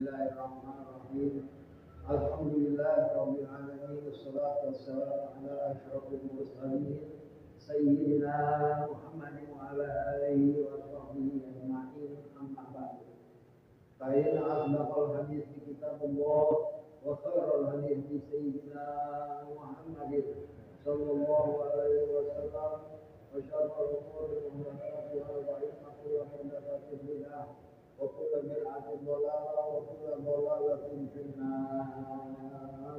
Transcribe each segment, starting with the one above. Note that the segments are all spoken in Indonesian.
Bismillahirrahmanirrahim. Alhamdulillahirabbil alamin wassalatu wassalamu ala asyrofil mursalin sayyidina Muhammadin wa ala alihi wa sahbihi ajma'in amma ba'du. Fa inna asdaqal hadithi kitabullah wa khairal hadithi sayyidina Muhammadin sallallahu alaihi wasallam wa syarrul umuri muhdatsatuhá wa inna kulla muhdatsatin bid'ah وكل بدعة ضلالة وكل ضلالة في النار.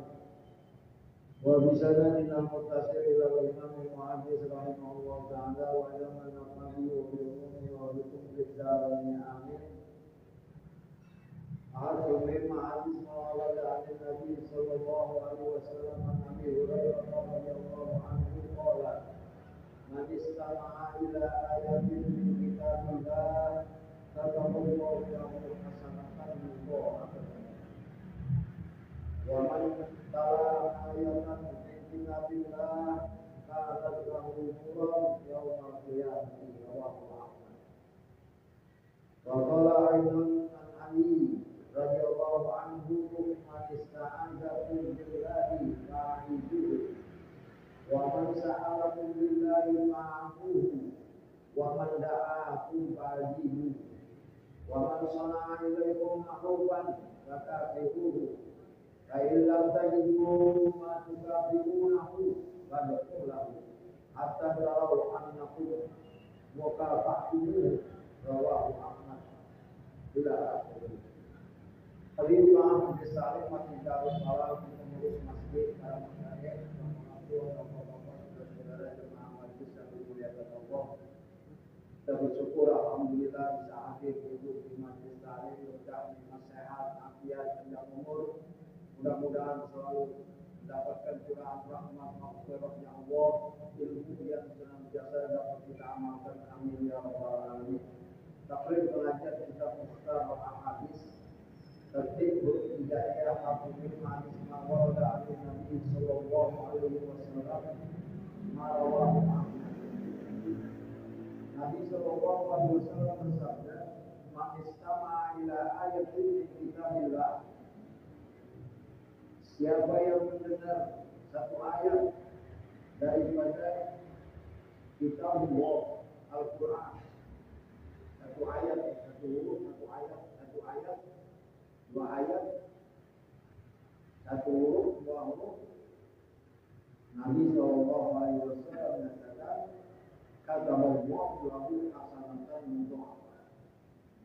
وبسندنا متصل إلى الإمام المحدث رحمه الله تعالى وعلمنا النبي وبالأمم وبكم في الدارين آمين. هذا مما حديث ورد عن النبي صلى الله عليه وسلم عن أبي هريرة رضي الله عنه قال: من استمع إلى آية من كتاب الله Katakullahu lahu hasanatan mudha'afatan. Wa man tala ayatan min kitabillah kanat lahu nuran yawmal qiyamati rawahu Ahmad. Wa qala aidan an Ali radhiyallahu anhu man ista'adha billahi fa'iduhu wa man sa'alakum billahi ma'afuhu wa man da'akum fa'ajibuhu wa man sana'a ilaikum ma'rufan fakafi'uhu fa in lam tajidu ma tukafi'unahu fad'u lahu hatta taraw annakum mukafa'uhu rawahu Ahmad. Bila Habib Imam Besar masih harus salam pengurus masjid para masyayikh dan mengatur bapak-bapak dan saudara jemaah majelis yang dimuliakan Allah. Kita bersyukur alhamdulillah bisa hadir hidup di majelis taklim, berkah nikmat sehat, afiat, panjang umur. Mudah-mudahan selalu mendapatkan curahan rahmat maghfirahnya Allah, ilmu yang senantiasa dapat kita amalkan. Amin ya rabbal alamin. Taklim belajar kitab Mukhtar al-Ahadits tertib hidayah hafiz hadis mawada ali Nabi sallallahu alaihi wasallam marawahu Ahmad. Nabi sallallahu alaihi wasallam bersabda, "Man istama'a ila ayatin min kitabillah." Siapa yang mendengar satu ayat daripada kitabullah Al-Qur'an. Satu ayat, satu huruf, dua ayat, satu huruf, dua huruf. Nabi sallallahu alaihi wasallam mengatakan, kata Allah lahu hasanatan mudha'afah.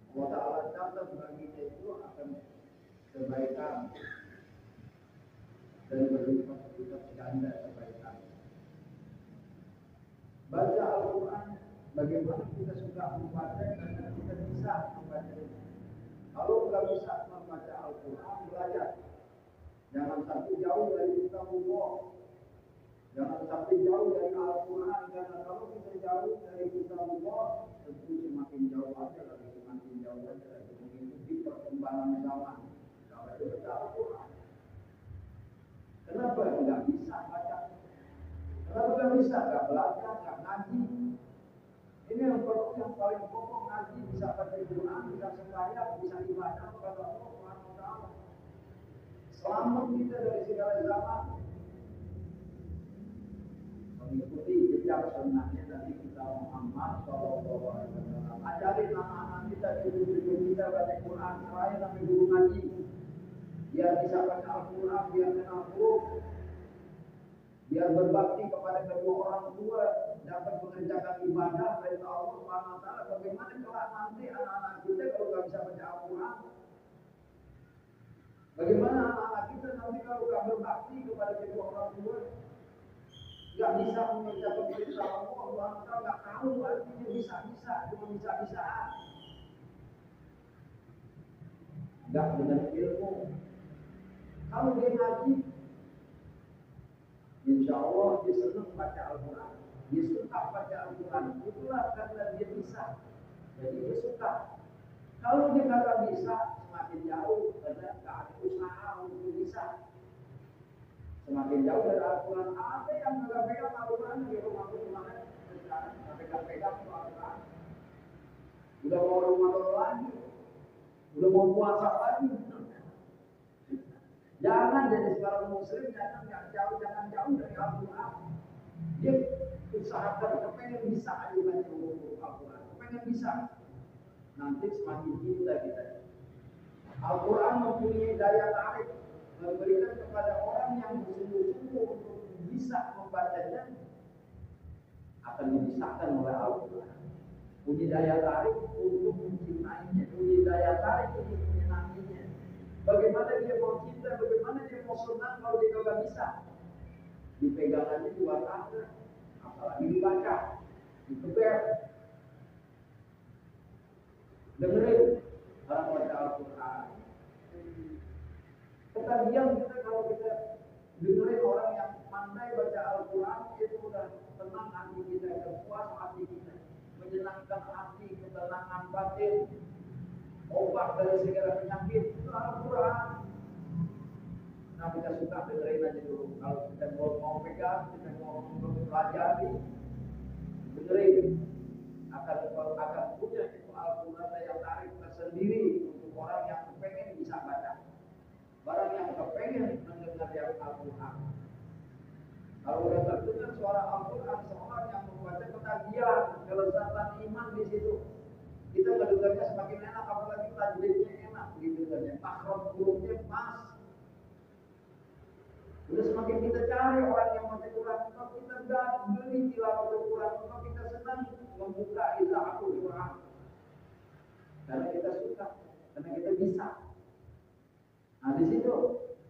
Allah Ta'ala catat baginya itu akan kebaikan dan berlipat-lipat ganda kebaikan. Baca Al-Quran, bagaimana kita suka membaca dan kita bisa membaca. Kalau nggak bisa membaca Al-Quran, belajar. Jangan sampai jauh dari kitabullah. Jangan sampai jauh dari Al-Quran, karena kalau kita jauh dari kitabullah, tentu semakin jauh aja lagi, mengikuti perkembangan zaman. Kalau baca Al-Quran, kenapa nggak bisa baca? Kenapa nggak bisa? Nggak belajar, nggak ngaji. Ini yang paling pokok, ngaji, bisa baca Al-Quran, bisa sembahyang, bisa ibadah kepada Allah Subhanahu wa Ta'ala. Selamat kita dari segala zaman. Mengikuti jejak sunnahnya Nabi kita Muhammad sallallahu alaihi wasallam. Ajarin anak-anak kita, cucu-cucu kita baca Quran, selain sampai guru ngaji. Biar bisa baca Al-Quran, biar kenal huruf, biar berbakti kepada kedua orang tua, dapat mengerjakan ibadah perintah Allah Subhanahu wa Ta'ala. Bagaimana kelak nanti anak-anak kita kalau nggak bisa baca Al-Quran? Bagaimana anak-anak kita nanti kalau nggak berbakti kepada kedua orang tua? Nggak bisa mengerjakan perintah Allah, nggak tahu artinya bisa-bisa, cuma bisa-bisaan. Nggak benar ilmu. Kalau dia ngaji, insya Allah dia senang baca Al-Quran, dia suka baca Al-Quran. Itulah karena dia bisa, jadi dia suka. Kalau dia nggak bisa, semakin jauh karena nggak ada usaha untuk bisa. Semakin jauh dari Al-Quran, ada yang nggak pegang Al-Quran di rumah kemarin, sekarang nggak pegang Al-Quran. Udah mau Ramadan lagi, udah mau puasa lagi, jadi seorang muslim jangan jauh dari Al-Quran. Dia usahakan kepengen bisa aja baca Al-Quran, kepengen bisa. Nanti semakin cinta kita. Al-Quran mempunyai daya tarik, memberikan kepada orang yang bersungguh-sungguh untuk bisa membacanya, akan dibisahkan oleh Al-Quran. Punya daya tarik untuk mencintainya, punya daya tarik untuk menyenanginya. Bagaimana dia mau cinta, bagaimana dia mau senang kalau dia tidak bisa. Dipegangannya juga ada, apalagi dibaca, dikeber. Dengerin orang baca Al-Quran. Ketagihan kita kalau kita dengerin orang yang pandai baca Al-Quran, itu udah tenang hati kita, puas hati kita, menyenangkan hati, ketenangan batin, obat dari segala penyakit itu Al-Quran. Nah kita suka dengerin aja dulu. Kalau kita mau pegang, kita mau pelajari, dengerin. Akan punya itu Al-Quran yang tarik tersendiri untuk orang yang pengen bisa baca. Orang yang kepengen mendengar yang Al-Quran. Kalau udah terdengar suara Al-Quran, seorang yang membaca ketagihan, kelezatan iman di situ. Kita mendengarnya semakin enak, apalagi tajwidnya enak didengarnya, makhraj hurufnya pas. Udah semakin kita cari orang yang baca Quran, maka kita beli tilawah Quran, maka kita senang membuka Al Quran. Karena kita suka, karena kita bisa. Nah di situ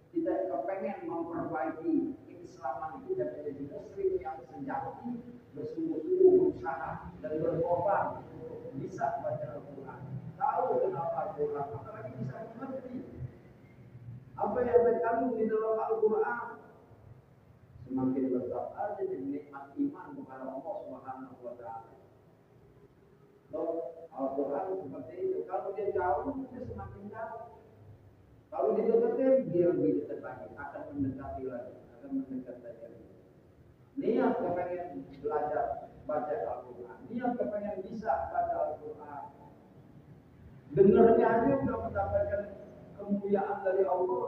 kita kepengen memperbaiki keislaman kita menjadi muslim yang sejati, bersungguh-sungguh berusaha dan berkorban untuk bisa baca Al-Quran, tahu kenapa Al-Quran, apalagi bisa mengerti apa yang terkandung di dalam Al-Quran. Semakin besar aja nikmat iman kepada Allah Subhanahu wa Ta'ala. Al-Quran seperti itu, kalau dia jauh, dia semakin jauh. Kalau dideketin, dia lebih dekat lagi, akan mendekati lagi, akan mendekat lagi. Niat kepengen belajar baca Al-Quran, niat kepengen bisa baca Al-Quran. Dengarnya aja sudah mendapatkan kemuliaan dari Allah.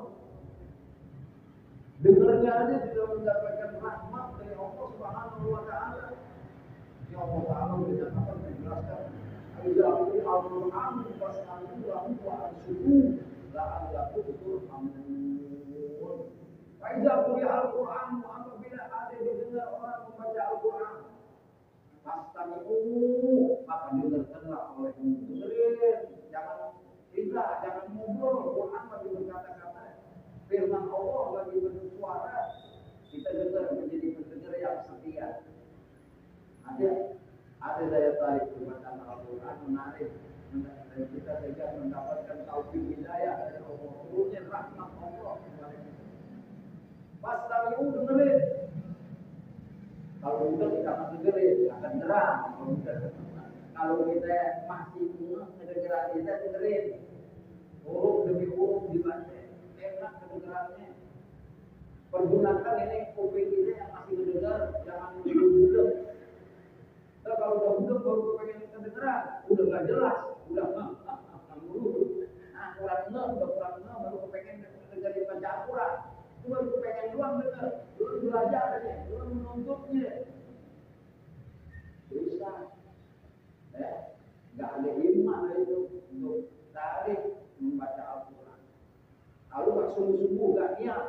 Dengarnya aja sudah mendapatkan rahmat dari Allah Subhanahu wa Ta'ala. Ya Allah Ta'ala menyatakan dan menjelaskan, "Al-Qur'an Al-Qur'an fas'alu lahu wa ansuhu la'allakum turhamun." Faiza quri'a Al-Qur'an, apabila ada didengar orang membaca Al-Qur'an, fastami'u, maka dengarkanlah olehmu. Dengerin, jangan ngobrol. Quran lagi berkata-kata, firman Allah lagi bersuara, kita dengar menjadi pendengar yang setia. Ada daya tarik kepada Al-Quran, menarik, dan kita juga mendapatkan taufik hidayah dari Allah, turunnya rahmat Allah kepada kita. Pas kami dengerin, kalau udah kita masih dengerin, akan terang. Kalau kita masih mendengar kita dengerin, huruf demi huruf dibaca, enak kedengarannya. Pergunakan ini kuping kita yang masih mendengar, jangan budek. Kalau udah budek baru pengen kedengeran, udah gak jelas, udah mulu. Nah kurang baru pengen dengerin baca Al-Quran. Itu baru pengen doang denger, belum belajar aja, belum menuntutnya. Bisa, nggak ada iman itu untuk tarik membaca Al-Quran. Kalau nggak sungguh-sungguh, nggak niat.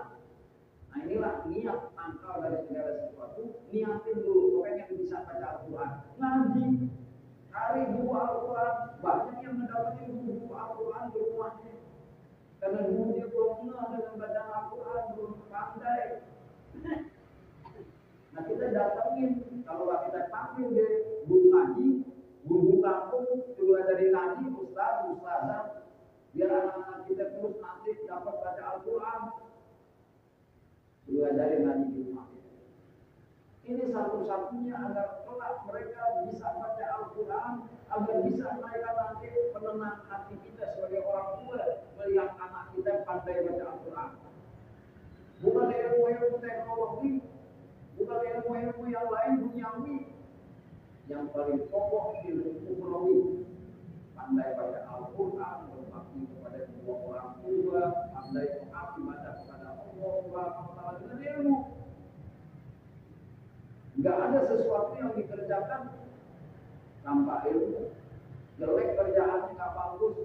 Nah inilah niat pangkal dari segala sesuatu. Niatin dulu, pengen bisa baca Al-Quran. Ngaji, cari buku Al-Quran. Banyak yang mendapatkan buku Al-Quran di rumahnya. Karena dulu dia belum kenal dengan baca Al-Quran, belum pandai. Nah kita datangin, kalau kita panggil dia guru ngaji, guru kampung, keluar dari ngaji, ustazah, biar anak-anak kita terus nanti dapat baca Al-Quran. Keluar dari ngaji di rumah kita. Ini satu-satunya agar kelak mereka bisa baca Al-Quran, agar bisa mereka nanti menenang hati kita sebagai orang tua melihat anak kita pandai baca Al-Quran. Bukan ilmu-ilmu teknologi, bukan ilmu-ilmu yang lain duniawi. Yang paling pokok ilmu ukhrawi, pandai baca Al-Quran, berbakti kepada kedua orang tua, pandai taat ibadah kepada Allah, Subhanahu wa taala dengan ilmu. Enggak ada sesuatu yang dikerjakan tanpa ilmu. Jelek kerjaannya enggak bagus.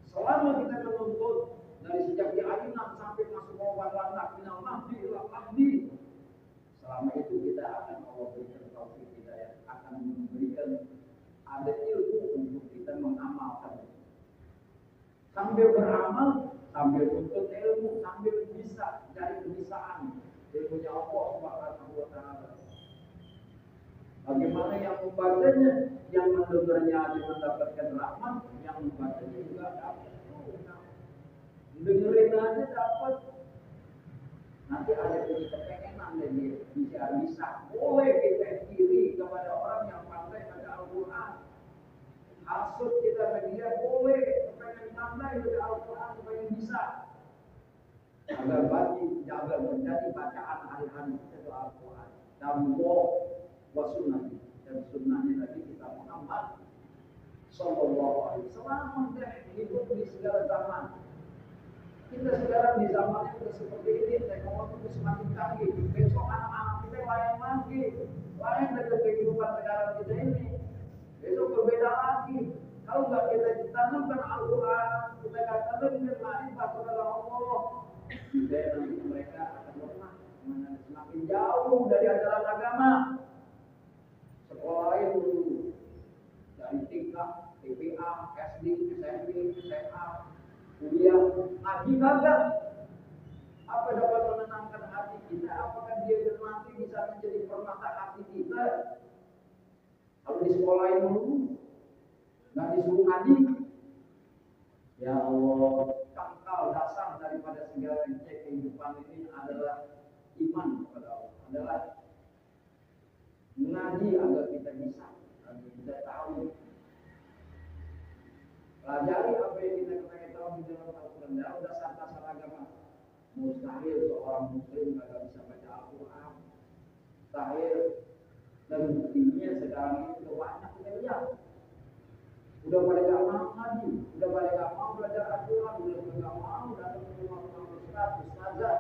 Selama kita menuntut dari sejak diajukan sampai masuk wawalan minal mahdi ila mahdi, selama itu kita akan Allah berikan taufik hidayah, akan memberikan ada ilmu untuk kita mengamalkan. Sambil beramal, sambil menuntut ilmu, sambil bisa dari kebisaan ilmunya Allah Subhanahu wa taala. Bagaimana yang membacanya, yang mendengarnya dia mendapatkan rahmat, yang membacanya juga dapat. Dengerin aja dapat. Nanti ada jadi kepengenan dan dia bisa. Boleh kita iri kepada orang yang pandai baca Al-Quran. Hasud kita ke dia, boleh kepengen pandai baca Al-Quran supaya bisa. Agar menjadi bacaan hari-hari kita itu Al-Quran. Dan wa sunnah dan sunnahnya Nabi kita Muhammad sallallahu alaihi wasallam hidup di segala zaman. Kita sekarang di zaman yang seperti ini, teknologi semakin canggih. Besok anak-anak kita lain lagi, lain dari kehidupan sekarang kita ini. Besok berbeda lagi. Kalau nggak kita ditanamkan Al-Quran, kita katakan dengan ma'rifat kepada Allah, nanti mereka akan lemah, semakin jauh dari ajaran agama. Sekolah itu dari tingkat TPA, SD, SMP, SMA, kuliah, ngaji kagak. Apa dapat menenangkan hati kita? Apakah dia nanti bisa menjadi permata hati kita? Kalau di sekolah dulu, nggak disuruh ngaji. Ya Allah, pangkal dasar daripada segala kehidupan ini adalah iman kepada Allah. Adalah mengaji agar kita bisa, agar kita tahu. Pelajari apa yang kita tahu di dalam Al-Quran. Dalam dasar-dasar agama, mustahil seorang muslim tidak bisa baca Al-Quran. Mustahil. Dan buktinya sekarang ini sudah banyak kita lihat. Udah pada gak mau ngaji, udah pada gak mau belajar Al-Quran, udah pada gak mau datang ke rumah-rumah ustazah.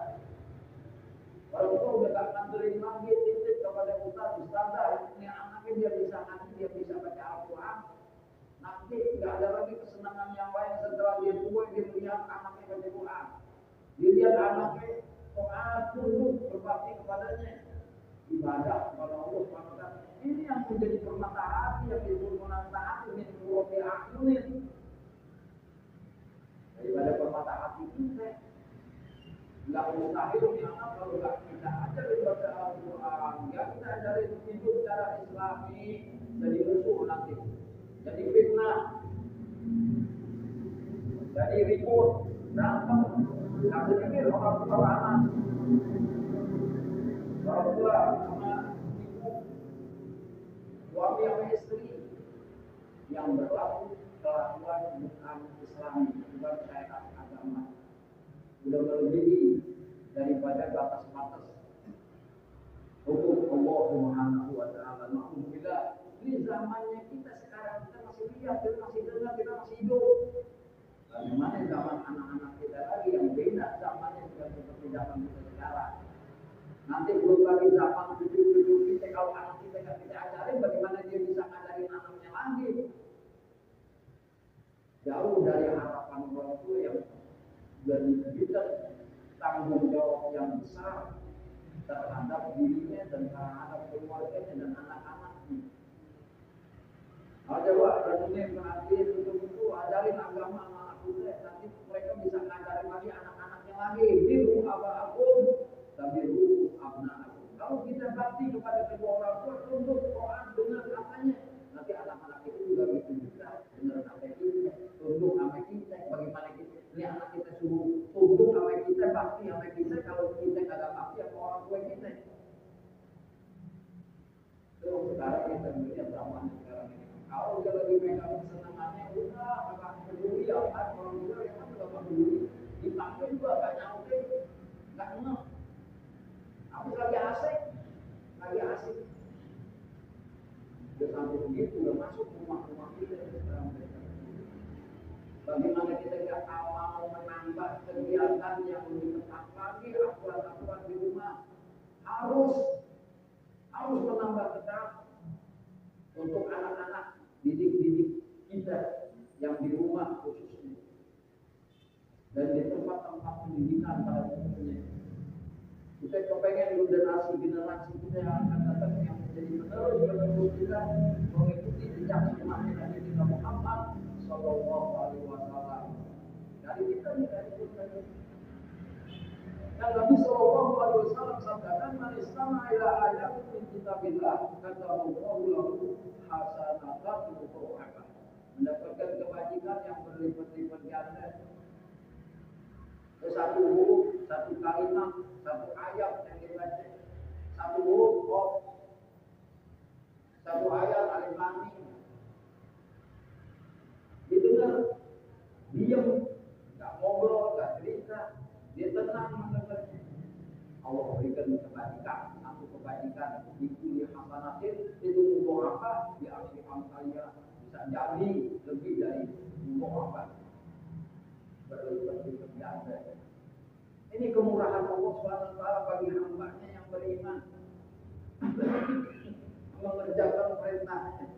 Kalau itu udah gak nganterin lagi titip kepada ustazah, ini anaknya dia bisa ngaji, dia bisa baca Al-Quran. Nanti nggak ada lagi kesenangan yang lain setelah dia tua, dia melihat anaknya baca Quran. Dia lihat anaknya Quran tunduk berbakti kepadanya, ibadah kepada Allah SWT. Ini yang menjadi permata hati, yang disebut permata hati, ini kuroti akunin. Daripada permata hati kita, nggak mustahil nih anak kalau nggak kita ajarin baca Al-Quran, nggak kita ajarin hidup secara Islami, jadi musuh nanti. Jadi fitnah, jadi ribut, berantem, nggak sedikit orang tua anak, orang tua sama ibu, suami sama istri yang berlaku kelakuan bukan Islami, bukan syariat agama, sudah melebihi daripada batas-batas hukum Allah Subhanahu wa taala. Alhamdulillah, ini zamannya kita sekarang, kita masih lihat, kita masih dengar, kita masih hidup. Bagaimana zaman anak-anak kita lagi yang beda zamannya juga seperti zaman kita sekarang. Nanti belum lagi zaman cucu-cucu kita, kalau anak kita nggak kita ajarin, bagaimana dia bisa ngajarin anaknya lagi? Jauh dari harapan orang tua yang diberikan tanggung jawab yang besar terhadap dirinya dan terhadap keluarganya dan anak-anaknya. Coba renungin perhatiin betul-betul ajarin agama anak kita, nanti mereka bisa ngajarin lagi anak-anaknya lagi. Biru aba'akum, tabiru abna'akum. Kalau kita bakti kepada kedua orang tua, tunduk Quran, dengar katanya, nanti anak-anak itu juga gitu juga dengar kata kita, tunduk sama kita. Bagaimana kita? Ini anak kita suruh tunduk sama kita, bakti sama kita. Kalau kita nggak ada bakti sama orang tua kita. Terus sekarang kita melihat zaman sekarang ini. Kalau dia lagi megang kesenangannya, udah agak peduli ya kan, orang juga ya kan juga peduli. Dipanggil juga agak nyampe, nggak enak. Habis lagi asik. Udah sampai begitu, udah masuk rumah-rumah kita sekarang mereka. Bagaimana kita nggak mau menang menambah kegiatan yang lebih ketat lagi, aturan-aturan di rumah harus menambah ketat untuk anak-anak didik kita yang di rumah khususnya dan di tempat-tempat pendidikan pada umumnya. Kita kepengen generasi kita yang akan datang yang menjadi penerus kita mengikuti jejak sunnahnya Nabi kita Muhammad Sallallahu Alaihi Wasallam. Dari kita dan Nabi Sallallahu Alaihi Wasallam sabdakan, "Man istama'a ila ayatin min kitabillah, kataballahu lahu hasanatan mudha'afah." Mendapatkan kebajikan yang berlipat-lipat ganda. Satu huruf, satu kalimat, satu ayat yang dibaca, satu huruf of, satu ayat alif lam mim. Didengar, diam, nggak ngobrol, nggak cerita, dia tenang mendengarnya. Allah berikan kebajikan, satu kebajikan di kulli hasanatin itu umur apa? Di akhir amsalnya bisa jadi lebih dari umur apa? Berlipat-lipat ganda. Ini kemurahan Allah SWT bagi hamba-Nya yang beriman mengerjakan perintahnya,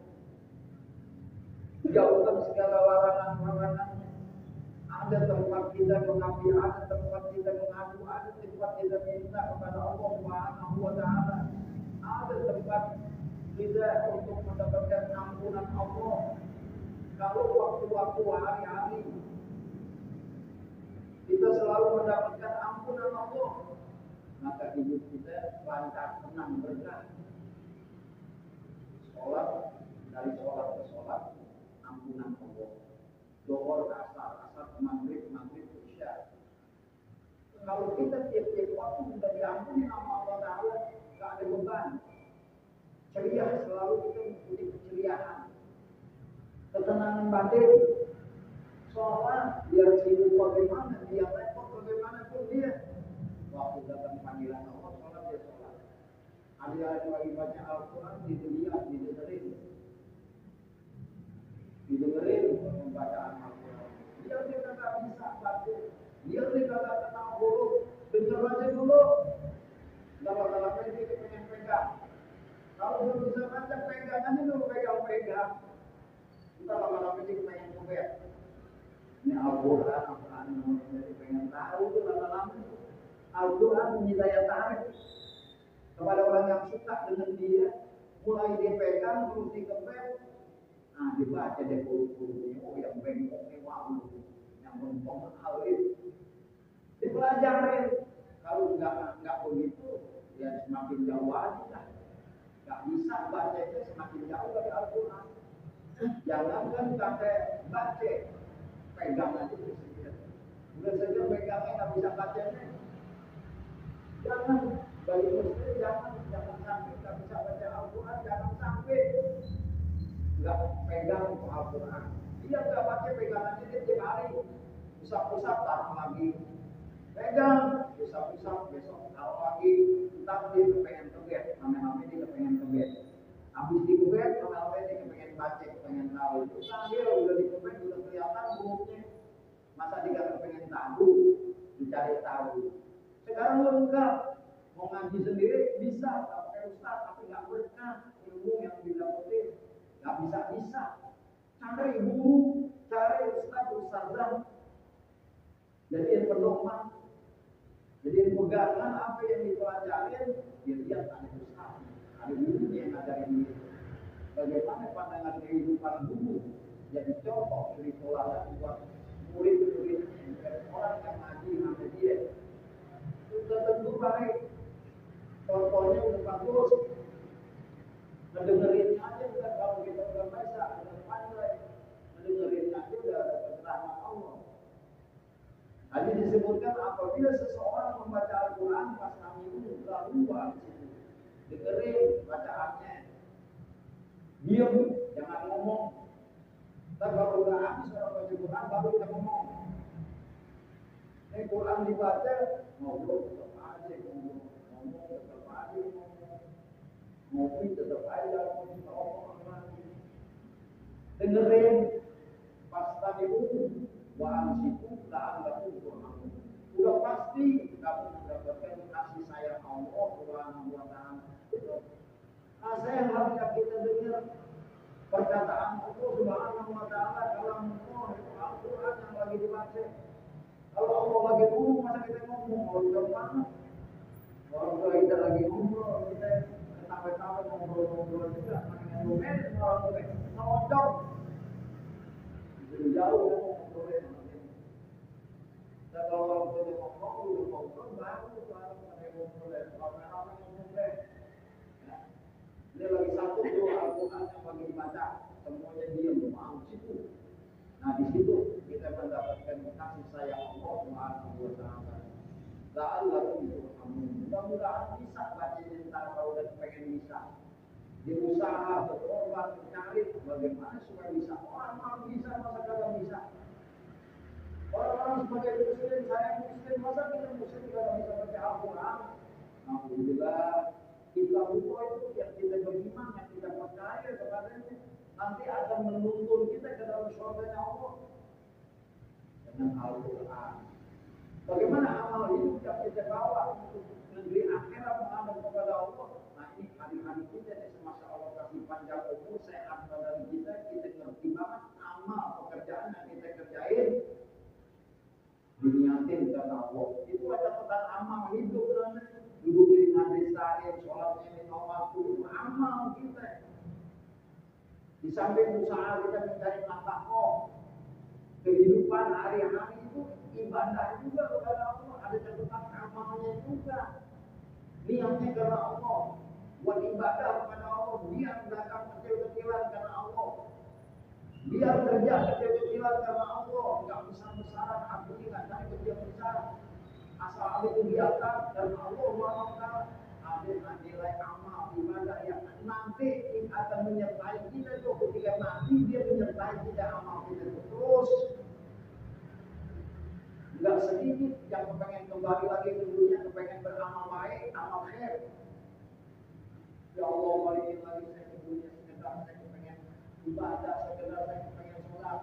jauhkan segala larangan-larangannya. Ada tempat kita mengabdi, ada tempat kita mengadu, ada tempat kita minta kepada Allah Subhanahu wa Ta'ala, ada tempat kita untuk mendapatkan ampunan Allah. Kalau waktu-waktu hari-hari kita selalu mendapatkan ampunan Allah, maka hidup kita lancar, tenang, berkah. Sholat, dari sholat ke sholat, ampunan Allah. Zuhur ke asar, asar ke maghrib, maghrib ke isya. Kalau kita tiap-tiap waktu sudah diampuni sama Allah Ta'ala, tidak ada beban. Ceria, selalu kita mengikuti keceriaan, ketenangan batin. Sholat, biar sibuk bagaimana, dia repot bagaimanapun dia. Waktu datang panggilan Allah, sholat dia sholat. Ada yang lagi baca Al-Quran, dilihat, didengerin pembacaan Al-Quran. Dia kagak bisa baca, dia kagak kenal huruf, dengar aja dulu. Lama-lama dia pengen pegang. Kalau belum bisa baca, pegangannya dulu pegang. Kita lama-lama dia pengen pegang. Ini Al-Quran, jadi pengen tahu itu lama-lama. Al-Quran punya daya tarik kepada orang yang suka dengan dia. Mulai dia pegang, terus dikepet. Nah, dibaca deh huruf-hurufnya. Oh, yang bengkok ini wow, yang bengkok alif. Dipelajarin. Kalau nggak begitu, ya semakin jauh aja. Nggak bisa baca itu semakin jauh dari Al-Quran. Jangankan pakai baca, pegang aja saja. Udah saja pegangnya nggak bisa bacanya. Jangan bagi muslim jangan sampai nggak bisa baca Al-Quran, jangan sampai nggak pegang Al-Quran. Dia nggak baca pegangannya dia tiap hari, usap-usap taruh lagi, pegang, usap-usap besok taruh lagi, entar dia kepengen kebet, lama-lama dia kepengen kebet. Habis dikebet, lama-lama dia kepengen baca, kepengen tahu. Usah dia udah dikebet, udah kelihatan hurufnya. Masa dia nggak kepengen tahu, dicari tahu. Sekarang lo enggak mau ngaji sendiri bisa, nggak pakai ustaz, tapi nggak berkah ilmu yang didapetin, nggak bisa. Cari guru, cari ustazah, jadiin pedoman, jadiin pegangan apa yang dipelajarin, dia lihat ada ustaz, ada guru yang ngajarin dia. Bagaimana pandangan kehidupan guru jadi contoh dari teladan buat murid-muridnya, orang yang ngaji sama dia. Sudah tentu baik, contohnya udah bagus, mendengerinnya aja udah, kalau kita udah baca, udah pandai, mendengerinnya aja udah dapat rahmat Allah. Tadi disebutkan apabila seseorang membaca Al-Quran pas kami lalu dengerin bacaannya, diam, jangan ngomong. Ntar kalau udah habis orang baca Quran baru kita ngomong. Quran dibaca, ngobrol tetap aja, ngomong tetap aja, ngopi tetap aja, ngomong lagi. Dengerin pas tadi wa ansiku la'allakum pasti kamu mendapatkan kasih sayang Allah Subhanahu wa taala. Itu nasihat yang kita dengar, perkataan Allah Subhanahu wa taala dalam Al-Qur'an yang lagi dibaca. Kalau Allah lagi ngomong, masa kita ngomong? Kalau udah mana? Kalau kita lagi ngobrol, kita sampai-sampai ngobrol-ngobrol juga, makanya domen, orang domen, ngocok. Jauh ngobrolnya. Dan kalau orang tua ngomong, baru ada ngobrolnya. Kalau ngomongnya, ini lagi satu doa Al-Quran yang bagi dibaca, semuanya diam, doa situ. Nah di situ kita mendapatkan kasih sayang Allah Subhanahu wa taala. La'allakum turhamun. Mudah-mudahan bisa baca tentang kalau udah pengen bisa. Diusaha berkorban mencari bagaimana supaya bisa. Orang bisa masa kagak bisa. Orang sebagai muslim, saya muslim, masa kita muslim kagak bisa baca Al-Quran? Alhamdulillah. Kita butuh itu yang kita beriman, yang kita percaya kepadanya, nanti akan menuntun kita ke dalam surga Allah dengan Al-Quran. Bagaimana amal hidup yang kita bawa untuk negeri akhirat menghadap kepada Allah? Nah ini hari-hari kita semasa Allah kasih panjang umur, sehat badan kita ngerti banget amal pekerjaan yang kita kerjain diniatin karena Allah. Itu ada tentang amal hidup namanya. Duduk di majlis taklim, sholatnya lima waktu, itu amal kita. Di samping usaha kita mencari nafkah, kehidupan hari-hari itu ibadah juga kepada Allah. Ada catatan amalnya juga. Niatnya karena Allah, buat ibadah kepada Allah. Biar dagang kecil-kecilan karena Allah. Biar kerja kecil-kecilan karena Allah. Enggak besar-besaran, artinya enggak cari kecil-besar. Asal ada kegiatan dan Allah SWT ada nilai amal ibadah yang nanti akan menyertai kita tuh ketika nanti dia menyertai kita amal kita terus. Enggak sedikit yang kepengen kembali lagi ke dunia, kepengen beramal baik, amal khair. Ya Allah, balikin lagi saya ke dunia sekedar saya kepengen ibadah, sekedar saya kepengen sedekah.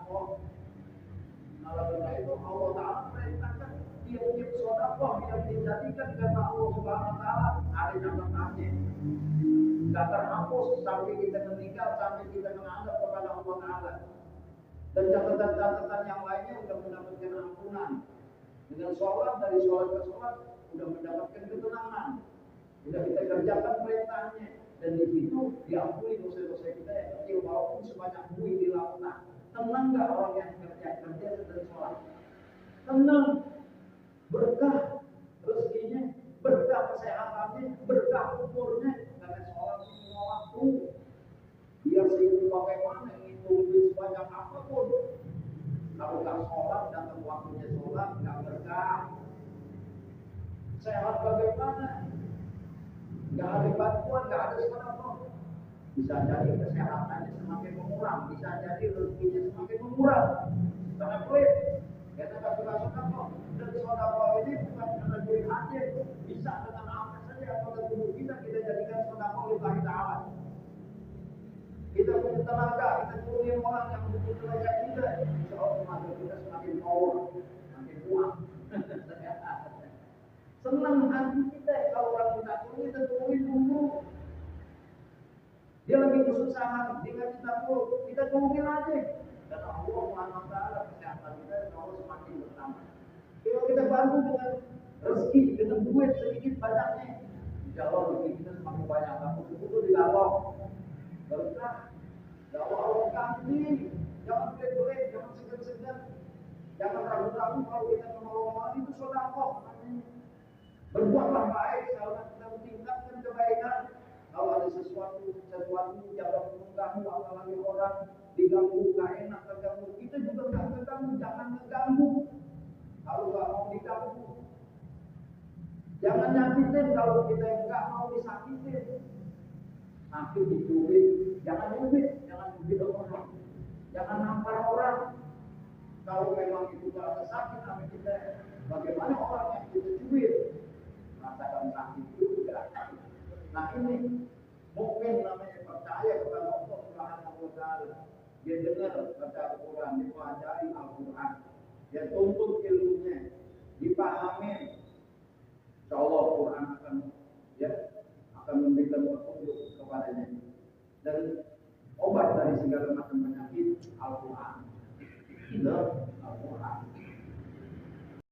Kalau benar itu Allah Ta'ala perintahkan tiap-tiap sedekah yang dijadikan karena Allah Subhanahu wa taala ada catatannya. Enggak terhapus sampai kita meninggal, sampai kita menghadap kepada Allah Ta'ala. Dan catatan-catatan yang lainnya sudah mendapatkan ampunan. Dengan sholat, dari sholat ke sholat sudah mendapatkan ketenangan. Sudah kita kerjakan perintahnya. Dan di situ diampuni dosa-dosa kita yang kecil walaupun sebanyak buih di lautan. Tenang nggak orang yang kerja dari sholat? Tenang, berkah rezekinya, berkah kesehatannya, berkah umurnya. Karena sholat itu lima waktu. Biar sibuk bagaimana itu sebanyak apapun. Kalau nggak sholat, datang waktunya sholat, nggak berkah. Sehat bagaimana? Nggak ada bantuan, nggak ada sedekah. Bisa jadi kesehatannya semakin mengurang, bisa jadi rezekinya semakin mengurang. Karena pelit, kita nggak suka sedekah. Dan sedekah ini bukan karena duit aja, bisa dengan apa saja pada tubuh kita jadikan sedekah lillahi ta'ala. Kita punya tenaga, kita turunin orang yang butuh tenaga kita, insya Allah tenaga kita semakin power, semakin kuat. Senang hati kita kalau orang kita turunin dulu. Dia lagi kesusahan, dia kita perlu, kita tolongin aja. Dan Allah Subhanahu wa taala kesehatan kita Allah semakin bertambah. Kalau kita bantu dengan rezeki, dengan duit sedikit banyaknya, insya Allah rezeki kita semakin banyak. Kamu itu dilalok, berkah. Dakwah Allah ganti, jangan pelit-pelit, jangan segan-segan, jangan ragu-ragu kalau kita menolong orang itu sedekah. Berbuatlah baik, kalau kita tingkatkan kebaikan. Kalau ada sesuatu jangan mengganggu, apalagi orang diganggu, gak enak terganggu. Kita juga gak terganggu, jangan mengganggu. Kalau gak mau diganggu, jangan nyakitin kalau kita gak mau disakitin. Nanti dicubit, jangan nyubit orang, jangan nampar orang. Kalau memang itu terasa sakit sama kita, bagaimana orang yang kita cubit merasakan sakit juga. Nah ini mukmin namanya percaya kepada Allah Subhanahu wa taala. Dia dengar baca Al-Quran, dia pelajari Al-Quran, dia tuntut ilmunya, dipahami, Al-Quran akan memberikan petunjuk kepadanya. Dan obat dari segala macam penyakit Al-Quran. Al-Quran.